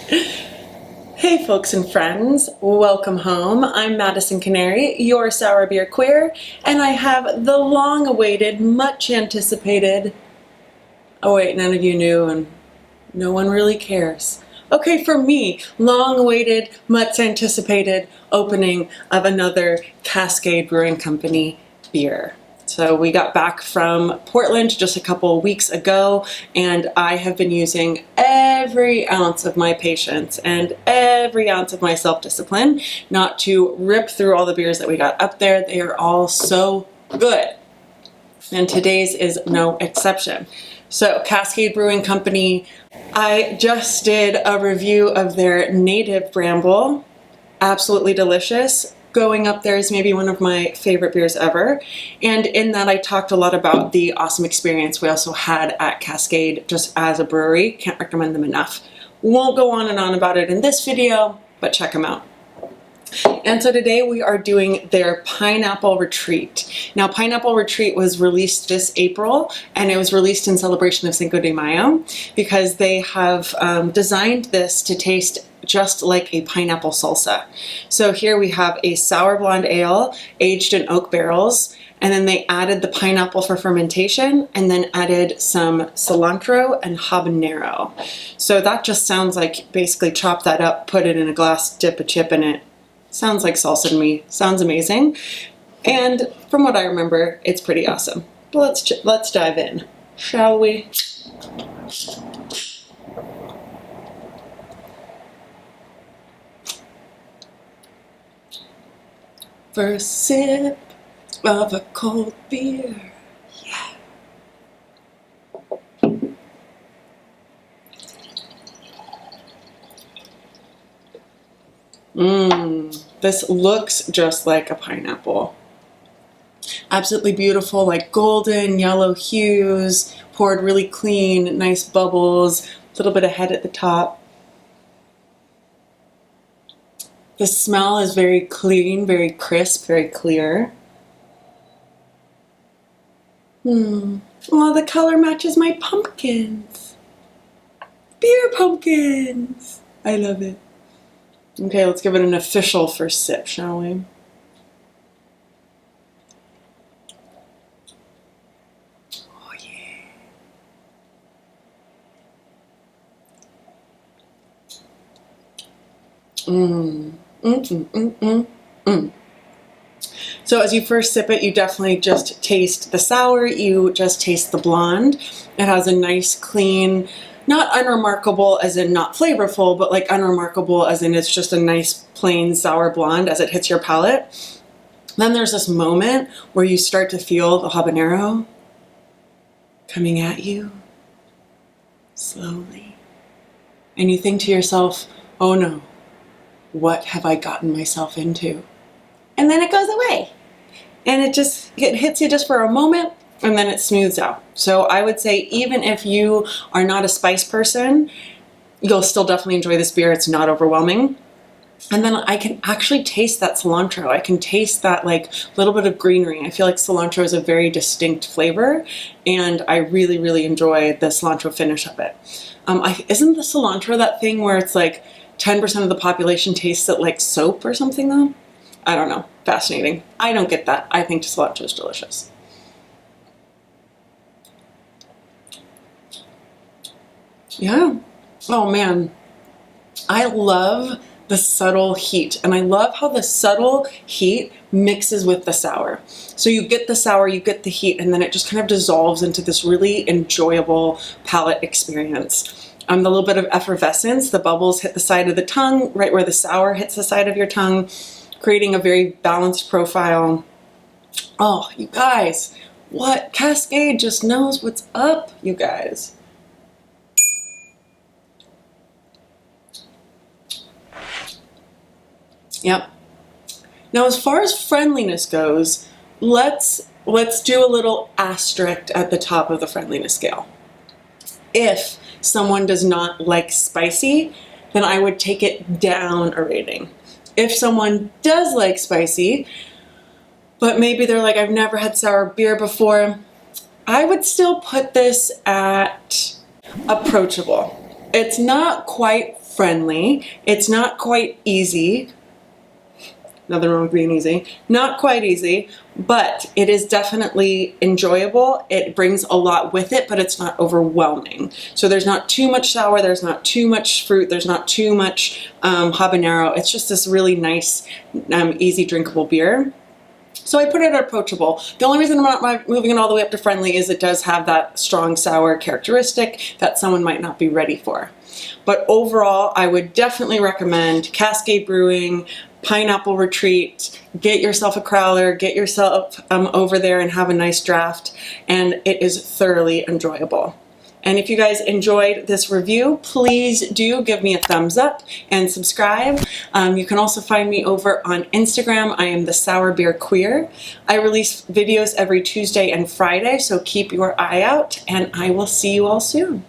Hey folks and friends, welcome home. I'm Madison Canary, your sour beer queer, and I have the long-awaited, much-anticipated, oh wait, none of you knew and no one really cares. Okay, for me, long-awaited, much-anticipated opening of another Cascade Brewing Company beer. So we got back from Portland just a couple weeks ago, and I have been using every ounce of my patience and every ounce of my self-discipline not to rip through all the beers that we got up there. They are all so good. And today's is no exception. So Cascade Brewing Company, I just did a review of their Native Bramble. Absolutely delicious. Going up there is maybe one of my favorite beers ever. And in that I talked a lot about the awesome experience we also had at Cascade just as a brewery. Can't recommend them enough. Won't go on and on about it in this video, but check them out. And so today we are doing their Pineapple Retreat. Now, Pineapple Retreat was released this April, and it was released in celebration of Cinco de Mayo because they have designed this to taste just like a pineapple salsa. So here we have a sour blonde ale aged in oak barrels, and then they added the pineapple for fermentation and then added some cilantro and habanero. So that just sounds like basically chop that up, put it in a glass, dip a chip in it. Sounds like salsa to me. Sounds amazing. And from what I remember, it's pretty awesome. But let's dive in, shall we? First sip of a cold beer. Yeah. This looks just like a pineapple. Absolutely beautiful, like golden yellow hues, poured really clean, nice bubbles, a little bit of head at the top. The smell is very clean, very crisp, very clear. Oh, the color matches my pumpkins. Beer pumpkins. I love it. Okay, let's give it an official first sip, shall we? Oh yeah. So as you first sip it, you definitely just taste the sour, you just taste the blonde. It has a nice, clean, not unremarkable as in not flavorful, but like unremarkable as in it's just a nice, plain sour blonde as it hits your palate. Then there's this moment where you start to feel the habanero coming at you slowly. And you think to yourself, oh no, what have I gotten myself into? And then it goes away. And it hits you just for a moment, and then it smooths out. So I would say even if you are not a spice person, you'll still definitely enjoy this beer. It's not overwhelming. And then I can actually taste that cilantro. I can taste that like little bit of greenery. I feel like cilantro is a very distinct flavor, and I really, really enjoy the cilantro finish of it. Isn't the cilantro that thing where it's like 10% of the population tastes it like soap or something though? I don't know. Fascinating. I don't get that. I think cilantro is delicious. Yeah. Oh man. I love the subtle heat, and I love how the subtle heat mixes with the sour. So you get the sour, you get the heat, and then it just kind of dissolves into this really enjoyable palate experience. The little bit of effervescence, the bubbles hit the side of the tongue, right where the sour hits the side of your tongue, creating a very balanced profile. Oh, you guys, what? Cascade just knows what's up, you guys. Yep. Now, as far as friendliness goes, let's do a little asterisk at the top of the friendliness scale. If someone does not like spicy, then I would take it down a rating. If someone does like spicy, but maybe they're like, I've never had sour beer before, I would still put this at approachable. It's not quite friendly. It's not quite easy. Nothing wrong with being easy. Not quite easy, but it is definitely enjoyable. It brings a lot with it, but it's not overwhelming. So there's not too much sour, there's not too much fruit, there's not too much habanero. It's just this really nice, easy drinkable beer. So I put it at approachable. The only reason I'm not moving it all the way up to friendly is it does have that strong sour characteristic that someone might not be ready for. But overall, I would definitely recommend Cascade Brewing, Pineapple Retreat. Get yourself a crowler, get yourself over there and have a nice draft, and it is thoroughly enjoyable. And if you guys enjoyed this review, please do give me a thumbs up and subscribe. You can also find me over on Instagram. I am the Sour Beer Queer. I release videos every Tuesday and Friday, so keep your eye out, and I will see you all soon.